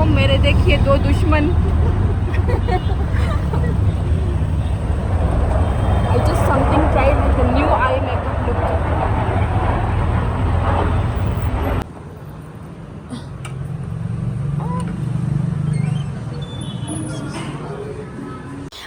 मेरे देखिए दो दुश्मन। I just something tried with the new eye makeup look.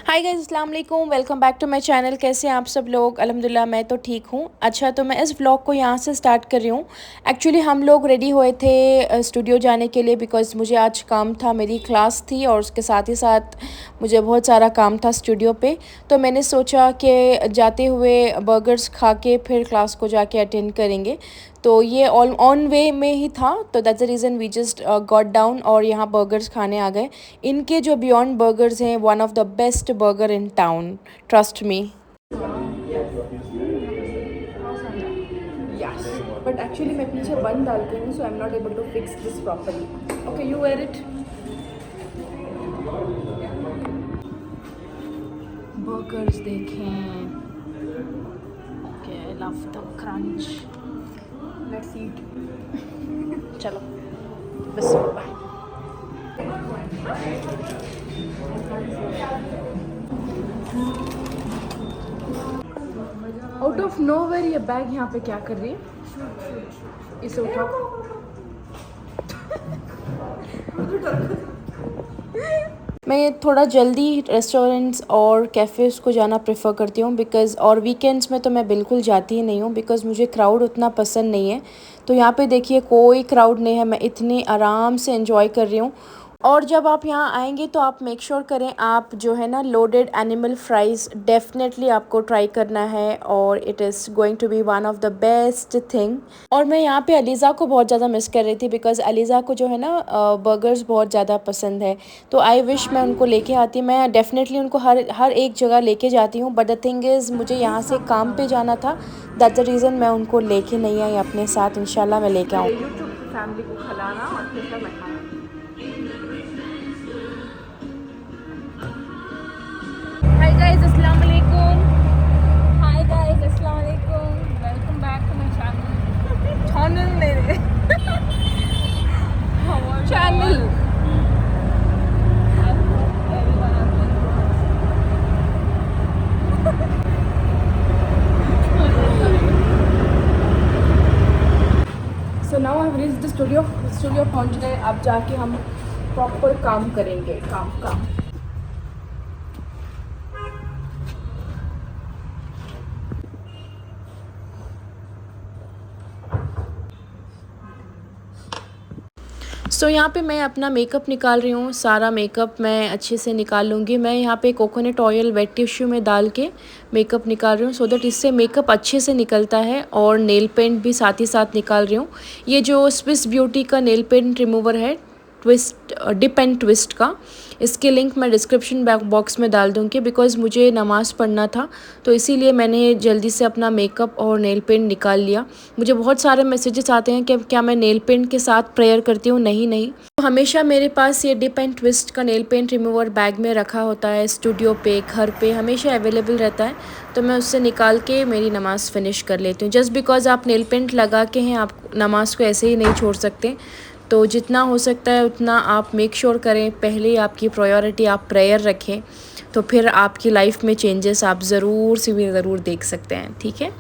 Hi guys, अस्सलाम वालेकुम, welcome back to my channel. कैसे हैं आप सब लोग? अल्हम्दुलिल्लाह मैं तो ठीक हूँ। अच्छा, तो मैं इस व्लॉग को यहाँ से स्टार्ट कर रही हूँ। एक्चुअली हम लोग रेडी हुए थे स्टूडियो जाने के लिए, बिकॉज़ मुझे आज काम था, मेरी क्लास थी और उसके साथ ही साथ मुझे बहुत सारा काम था स्टूडियो पे। तो मैंने सोचा कि जाते हुए बर्गर्स खा के फिर क्लास को जाके अटेंड करेंगे। तो ये ऑन वे में ही था, तो that's the reason we just got down और यहाँ बर्गर्स खाने आ गए। इनके जो बियॉन्ड बर्गर्स हैं, one of the best burger in town, trust me. Yes, but actually मैं पीछे बंद डालती हूँ, so I am not able to fix this properly. Okay, you wear it. Burgers देखें। Okay, I love the crunch. Let's eat. चलो, बिस्मिल्लाह। Out of nowhere ये bag यहाँ पे क्या कर रही है? इसे उठाओ। मैं थोड़ा जल्दी रेस्टोरेंट्स और कैफ़ेज़ को जाना प्रेफर करती हूँ, बिकॉज़ और वीकेंड्स में तो मैं बिल्कुल जाती ही नहीं हूँ, बिकॉज़ मुझे क्राउड उतना पसंद नहीं है। तो यहाँ पे देखिए कोई क्राउड नहीं है, मैं इतनी आराम से एंजॉय कर रही हूँ। और जब आप यहाँ आएंगे तो आप मेक श्योर करें, आप जो है ना लोडेड एनिमल फ्राइज़ डेफिनेटली आपको ट्राई करना है, और it is going to be one of the best thing. और मैं यहाँ पे अलीज़ा को बहुत ज़्यादा मिस कर रही थी, बिकॉज़ अलीज़ा को जो है ना बर्गर्स बहुत ज़्यादा पसंद है। तो आई विश मैं उनको लेके आती। मैं डेफिनेटली उनको हर हर एक जगह लेके जाती हूँ, बट द थिंग इज़ मुझे यहाँ से काम पे जाना था, दैट्स द रीज़न मैं उनको लेके नहीं आई अपने साथ। इंशाल्लाह मैं लेके आऊँ। यूट्यूब फैमिली को खिलाना और फिर मैं खाना। हाय गाइस, अस्सलाम वालेकुम। हाय गाइस, अस्सलाम वालेकुम, welcome back to my channel. Channel मेरे channel. So now I reach the studio. Studio पहुंच गए, अब जाके हम प्रॉपर काम करेंगे। काम। सो यहाँ पे मैं अपना मेकअप निकाल रही हूँ। सारा मेकअप मैं अच्छे से निकाल लूँगी। मैं यहाँ पे कोकोनट ऑयल वेट टिश्यू में डाल के मेकअप निकाल रही हूँ, सो दैट इससे मेकअप अच्छे से निकलता है। और नेल पेंट भी साथ ही साथ निकाल रही हूँ। ये जो स्विस ब्यूटी का नेल पेंट रिमूवर है, ट्विस्ट डिप एंड ट्विस्ट का, इसके लिंक मैं डिस्क्रिप्शन बॉक्स में डाल दूँगी, बिकॉज़ मुझे नमाज़ पढ़ना था, तो इसीलिए मैंने जल्दी से अपना मेकअप और नेल पेंट निकाल लिया। मुझे बहुत सारे मैसेजेस आते हैं कि क्या मैं नेल पेंट के साथ प्रेयर करती हूँ। नहीं, हमेशा मेरे पास ये डिप एंड ट्विस्ट का नेल पेंट रिमूवर बैग में रखा होता है, स्टूडियो पे, घर पे हमेशा अवेलेबल रहता है। तो मैं उससे निकाल के मेरी नमाज़ फ़िनिश कर लेती हूँ। जस्ट बिकॉज़ आप नेल पेंट लगा के हैं, आप नमाज़ को ऐसे ही नहीं छोड़ सकते। तो जितना हो सकता है उतना आप मेक श्योर करें, पहले आपकी प्रायोरिटी आप प्रेयर रखें, तो फिर आपकी लाइफ में चेंजेस आप ज़रूर से भी ज़रूर देख सकते हैं। ठीक है।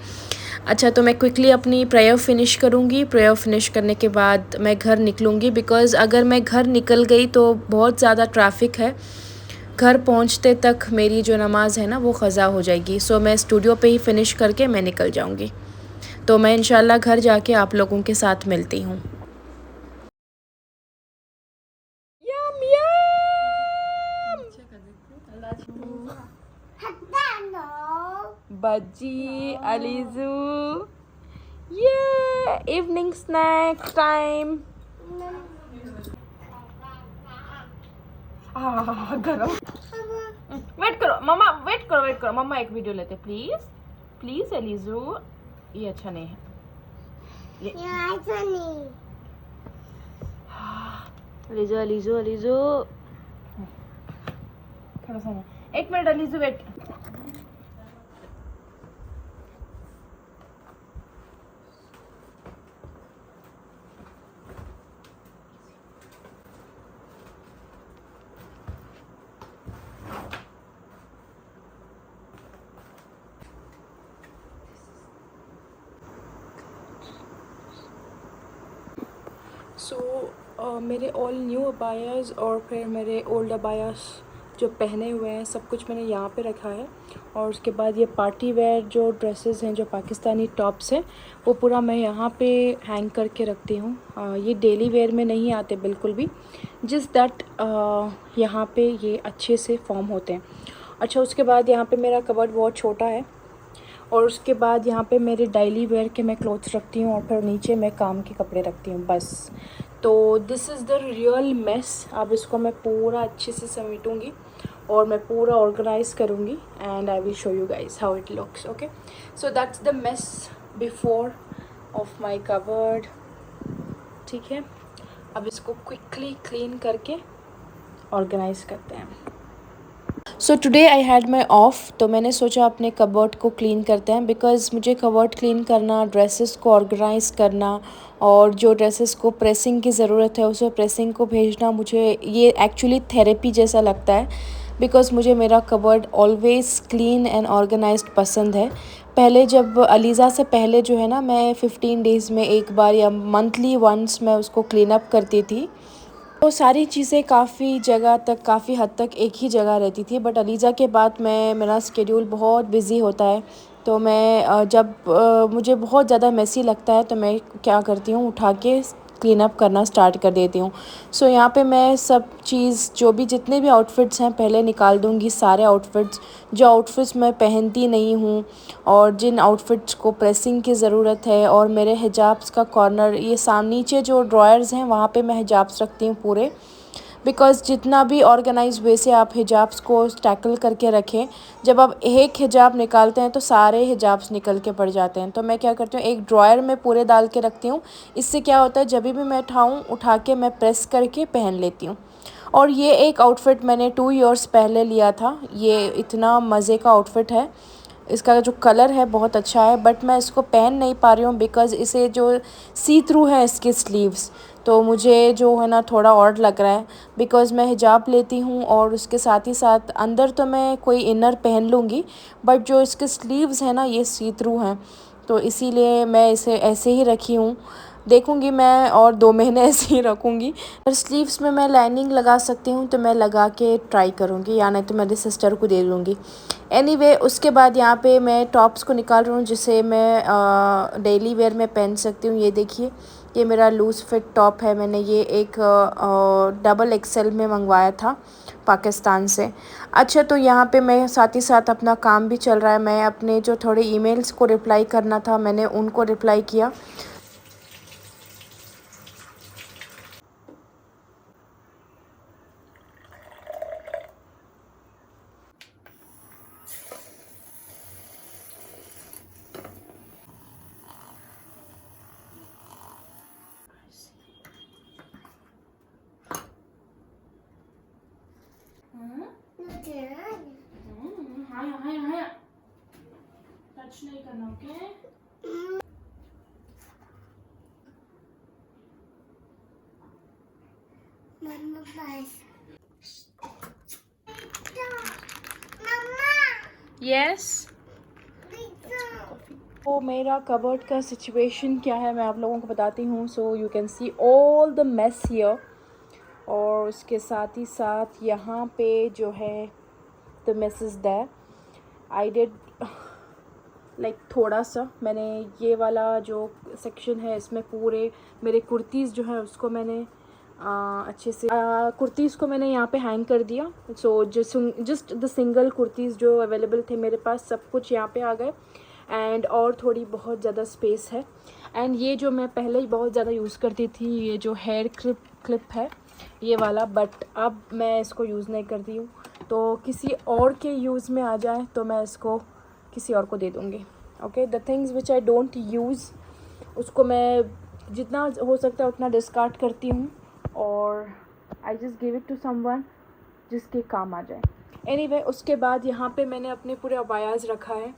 अच्छा, तो मैं क्विकली अपनी प्रेयर फ़िनिश करूँगी। प्रेयर फ़िनिश करने के बाद मैं घर निकलूँगी, बिकॉज़ अगर मैं घर निकल गई तो बहुत ज़्यादा ट्रैफिक है। घर पहुँचते तक मेरी जो नमाज़ है ना वो क़ज़ा हो जाएगी। सो मैं स्टूडियो पे ही फ़िनिश करके मैं निकल जाऊँगी। तो मैं इंशाल्लाह घर जाके आप लोगों के साथ मिलती हूँ। यम यम बज्जी, अलीजू, ये इवनिंग स्नैक टाइम। गरम। वेट करो मम्मा, वेट करो मम्मा, एक वीडियो लेते प्लीज। प्लीज अलीजू, ये अच्छा नहीं है, ये अच्छा नहीं। अलीजू अलीजू अलीजू, थोड़ा सा, एक मिनट अलीजू, वेट। मेरे ऑल न्यू अबायाज़ और फिर मेरे ओल्ड अबायाज़ जो पहने हुए हैं सब कुछ मैंने यहाँ पे रखा है। और उसके बाद ये पार्टी वेयर जो ड्रेसेस हैं, जो पाकिस्तानी टॉप्स हैं, वो पूरा मैं यहाँ पे हैंग करके रखती हूँ। ये डेली वेयर में नहीं आते बिल्कुल भी, जिस दैट यहाँ पे ये अच्छे से फॉर्म होते हैं। अच्छा, उसके बाद यहाँ पे मेरा कबर्ड बहुत छोटा है और उसके बाद यहाँ पे मेरे डेली वेयर के मैं क्लोथ्स रखती हूँ और फिर नीचे मैं काम के कपड़े रखती हूँ बस। तो this is the real mess. अब इसको मैं पूरा अच्छे से समेटूँगी और मैं पूरा ऑर्गेनाइज करूँगी and I will show you guys how it looks. Okay, so that's the mess before of my cupboard. ठीक है, अब इसको क्विकली क्लीन करके ऑर्गेनाइज करते हैं। So today I had my of, तो मैंने सोचा अपने कबर्ड को क्लीन करते हैं, बिकॉज़ मुझे कबर्ड क्लीन करना, ड्रेसेस को ऑर्गेनाइज़ करना और जो ड्रेसेस को प्रेसिंग की ज़रूरत है उसे प्रेसिंग को भेजना, मुझे ये एक्चुअली थेरेपी जैसा लगता है। बिकॉज़ मुझे मेरा cupboard always clean and organised पसंद है। पहले जब अलीज़ा से पहले जो है ना, मैं 15 डेज़ में एक बार या मंथली वंस मैं उसको क्लीन अप करती थी। तो सारी चीज़ें काफ़ी जगह तक, काफ़ी हद तक एक ही जगह रहती थी। बट अलीज़ा के बाद मेरा स्केड्यूल बहुत बिज़ी होता है, तो मैं जब मुझे बहुत ज़्यादा मेसी लगता है तो मैं क्या करती हूँ, उठा के क्लीन अप करना स्टार्ट कर देती हूँ। सो यहाँ पे मैं सब चीज़, जो भी जितने भी आउटफिट्स हैं पहले निकाल दूँगी, सारे आउटफिट्स जो आउटफिट्स मैं पहनती नहीं हूँ और जिन आउटफिट्स को प्रेसिंग की ज़रूरत है। और मेरे हिजाब्स का कॉर्नर, ये नीचे जो ड्रॉयर्स हैं वहाँ पे मैं हिजाब्स रखती हूँ पूरे। बिकॉज़ जितना भी ऑर्गेनाइज वे से आप हिजाब्स को टैकल करके रखें, जब आप एक हिजाब निकालते हैं तो सारे हिजाब्स निकल के पड़ जाते हैं। तो मैं क्या करती हूँ, एक ड्रॉयर में पूरे डाल के रखती हूँ। इससे क्या होता है, जब भी मैं उठा के मैं प्रेस करके पहन लेती हूँ। और ये एक आउटफिट मैंने 2 इयर्स पहले लिया था। ये इतना मज़े का आउटफिट है, इसका जो कलर है बहुत अच्छा है, बट मैं इसको पहन नहीं पा रही हूँ बिकॉज़ इसे जो सी थ्रू है इसके स्लीव्स, तो मुझे जो है ना थोड़ा ऑड लग रहा है। बिकॉज़ मैं हिजाब लेती हूँ और उसके साथ ही साथ अंदर तो मैं कोई इनर पहन लूँगी, बट जो इसके स्लीव्स हैं ना ये सी थ्रू हैं, तो इसीलिए मैं इसे ऐसे ही रखी हूँ। देखूँगी मैं और 2 महीने ऐसे ही रखूँगी। और स्लीव्स में मैं लाइनिंग लगा सकती हूँ तो मैं लगा के ट्राई करूँगी, या नहीं तो मेरी सिस्टर को दे दूँगी। एनीवे, उसके बाद यहाँ पे मैं टॉप्स को निकाल रही हूँ जिसे मैं डेली वेयर में पहन सकती हूँ। ये देखिए, ये मेरा लूज़ फिट टॉप है। मैंने ये एक डबल एक्सेल में मंगवाया था पाकिस्तान से। अच्छा, तो यहाँ पे मैं साथ ही साथ अपना काम भी चल रहा है। मैं अपने जो थोड़े ईमेल्स को रिप्लाई करना था, मैंने उनको रिप्लाई किया। हाँ, टच नहीं करना, ओके? यस। तो मेरा कबर्ड का सिचुएशन क्या है मैं आप लोगों को बताती हूँ। So you can see all the mess here. और उसके साथ ही साथ यहाँ पे जो है the mess is there. I did like थोड़ा सा, मैंने ये वाला जो सेक्शन है इसमें पूरे मेरे कुर्तीज़ जो है उसको मैंने अच्छे से कुर्तीज़ को मैंने यहाँ पे हैंग कर दिया। So just the single kurtis जो अवेलेबल थे मेरे पास, सब कुछ यहाँ पे आ गए। एंड और थोड़ी बहुत ज़्यादा स्पेस है। एंड ये जो मैं पहले ही बहुत ज़्यादा यूज़ करती थी, ये जो हेयर क्लिप है ये वाला, बट अब मैं इसको यूज़ नहीं करती हूँ। तो किसी और के यूज़ में आ जाए तो मैं इसको किसी और को दे दूँगी। Okay, the things which I don't use उसको मैं जितना हो सकता है उतना डिस्कार्ड करती हूँ और I just give it to someone जिसके काम आ जाए। एनीवे, उसके बाद यहाँ पे मैंने अपने पूरे अबायाज़ रखा है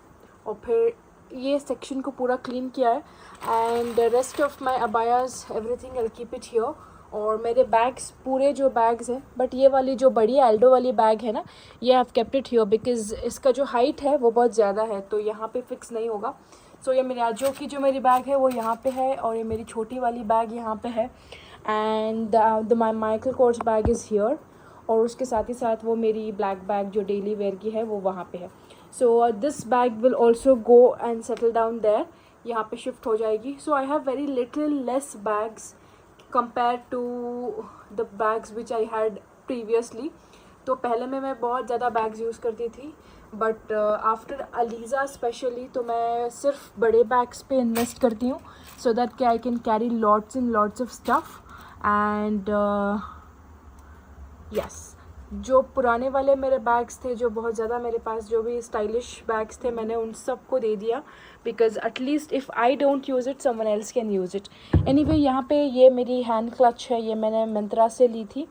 और फिर ये सेक्शन को पूरा क्लीन किया है। And the rest of my abayas everything I keep it here. और मेरे बैग्स, पूरे जो बैग्स हैं, बट ये वाली जो बड़ी एल्डो वाली बैग है ना, ये I have kept it here because इसका जो हाइट है वो बहुत ज़्यादा है तो यहाँ पे फिक्स नहीं होगा। सो ये मेरे आजो की जो मेरी बैग है वो यहाँ पे है, और ये मेरी छोटी वाली बैग यहाँ पे है, and the Michael Kors bag is here, और उसके साथ ही साथ वो मेरी ब्लैक बैग जो डेली वेयर की है वो वहाँ पे है. So this bag will also go and settle down there, यहाँ पे शिफ्ट हो जाएगी. So I have very little less bags compare to the bags which I had previously. तो पहले में मैं बहुत ज़्यादा बैग्स यूज़ करती थी, बट आफ्टर अलीज़ा स्पेशली तो मैं सिर्फ बड़े बैग्स पे इन्वेस्ट करती हूँ, सो दैट कि I can carry lots and lots of stuff. And yes, जो पुराने वाले मेरे बैग्स थे, जो बहुत ज़्यादा मेरे पास जो भी स्टाइलिश बैग्स थे, मैंने उन सब को दे दिया, because at least if I don't use it someone else can use it. Anyway, यहाँ पे ये मेरी हैंड क्लच है, ये मैंने मिंत्रा से ली थी.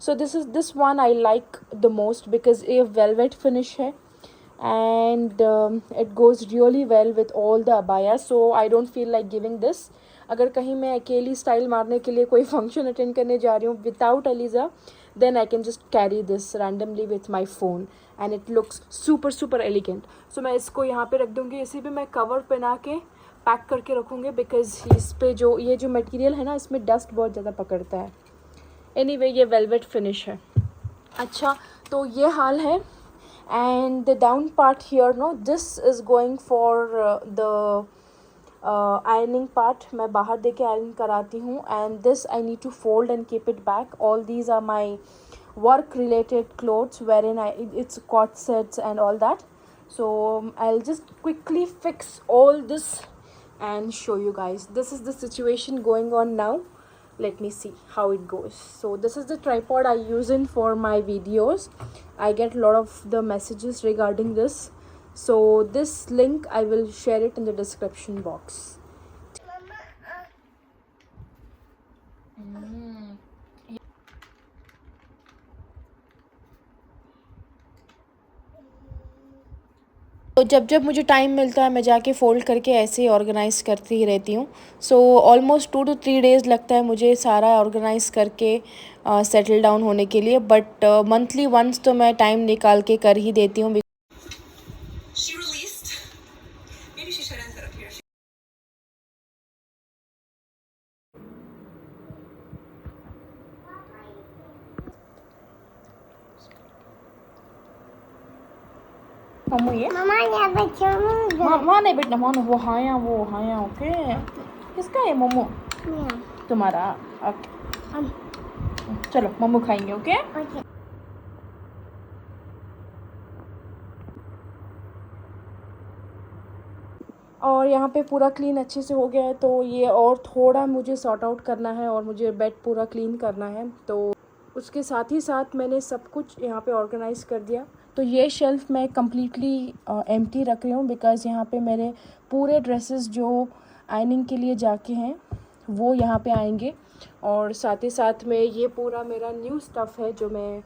So this one I like the most because ये वेलवेट फिनिश है, and it goes really well with all the abaya. So I don't feel like giving this. अगर कहीं मैं अकेली स्टाइल मारने के लिए कोई फंक्शन अटेंड करने जा रही हूँ without Aliza, then I can just carry this randomly with my phone and it looks super elegant. So मैं इसको यहाँ पे रख दूँगी. इसी पे मैं कवर पहना के पैक करके रखूँगी, बिकॉज इस पे जो ये जो मटेरियल है ना, इसमें डस्ट बहुत ज़्यादा पकड़ता है. एनीवे, ये वेलवेट फिनिश है. अच्छा, तो ये हाल है. And the down part here, no, this is going for the ironing part. मैं बाहर दे के आयरन कराती हूँ, and this I need to fold and keep it back. All these are my work related clothes wear in its cot sets and all that. So I will just quickly fix all this and show you guys. This is the situation going on now. Let me see how it goes. So this is the tripod I use in for my videos. I get a lot of the messages regarding this. So this link I will share it in the description box. तो जब जब मुझे time मिलता है मैं जाके fold करके ऐसे ही ऑर्गेनाइज़ करती ही रहती हूँ. सो ऑलमोस्ट 2 to 3 डेज़ लगता है मुझे सारा ऑर्गेनाइज़ करके सेटल डाउन होने के लिए, बट मंथली वंस तो मैं टाइम निकाल के कर ही देती हूँ. मम्मू ये मामा नहीं बेटा, मानो वो हाया ओके. किसका है मम्मू? तुम्हारा. ओके, चलो मम्मू खाएंगे. ओके. और यहाँ पे पूरा क्लीन अच्छे से हो गया है. तो ये और थोड़ा मुझे सॉर्ट आउट करना है, और मुझे बेड पूरा क्लीन करना है. तो उसके साथ ही साथ मैंने सब कुछ यहाँ पे ऑर्गेनाइज़ कर दिया. तो ये शेल्फ़ मैं कम्प्लीटली एम्प्टी रख रही हूँ, बिकॉज़ यहाँ पे मेरे पूरे ड्रेसेस जो आयनिंग के लिए जाके हैं वो यहाँ पे आएंगे. और साथ ही साथ में ये पूरा मेरा न्यू स्टफ़ है जो मैं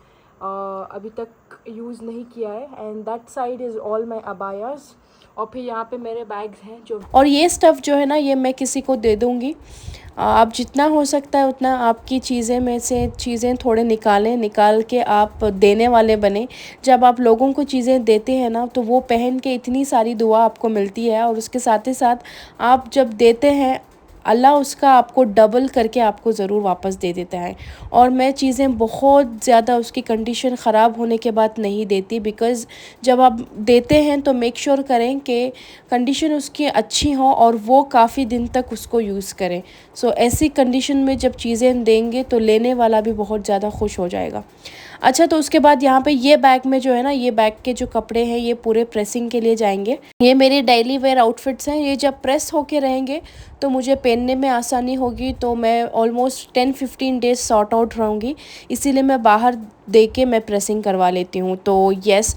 अभी तक यूज़ नहीं किया है. And that side is all my abayas. और फिर यहाँ पे मेरे बैग्स हैं जो, और ये स्टफ़ जो है ना, ये मैं किसी को दे दूँगी. आप जितना हो सकता है उतना आपकी चीज़ें में से चीज़ें थोड़े निकाल के आप देने वाले बने. जब आप लोगों को चीज़ें देते हैं ना, तो वो पहन के इतनी सारी दुआ आपको मिलती है, और उसके साथ ही साथ आप जब देते हैं, अल्लाह उसका आपको डबल करके आपको ज़रूर वापस दे देता है. और मैं चीज़ें बहुत ज़्यादा उसकी कंडीशन ख़राब होने के बाद नहीं देती, बिकॉज़ जब आप देते हैं तो मेक श्योर करें कि कंडीशन उसकी अच्छी हो और वो काफ़ी दिन तक उसको यूज़ करें. सो ऐसी कंडीशन में जब चीज़ें देंगे तो लेने वाला भी बहुत ज़्यादा खुश हो जाएगा. अच्छा, तो उसके बाद यहाँ पे ये बैग में जो है ना, ये बैग के जो कपड़े हैं ये पूरे प्रेसिंग के लिए जाएंगे. ये मेरे डेली वेयर आउटफिट्स हैं. ये जब प्रेस होके रहेंगे तो मुझे पहनने में आसानी होगी. तो मैं ऑलमोस्ट 10-15 डेज़ सॉर्ट आउट रहूँगी, इसीलिए मैं बाहर दे के मैं प्रेसिंग करवा लेती हूँ. तो येस,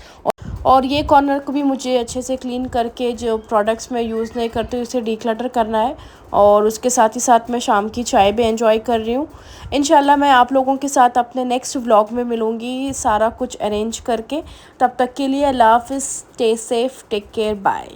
और ये कॉर्नर को भी मुझे अच्छे से क्लीन करके जो प्रोडक्ट्स मैं यूज़ नहीं करती उसे डिक्लटर करना है. और उसके साथ ही साथ मैं शाम की चाय भी एंजॉय कर रही हूँ. इंशाल्लाह मैं आप लोगों के साथ अपने नेक्स्ट व्लॉग में मिलूँगी सारा कुछ अरेंज करके. तब तक के लिए अल्लाह हाफ़िज़. Stay safe, take care, bye.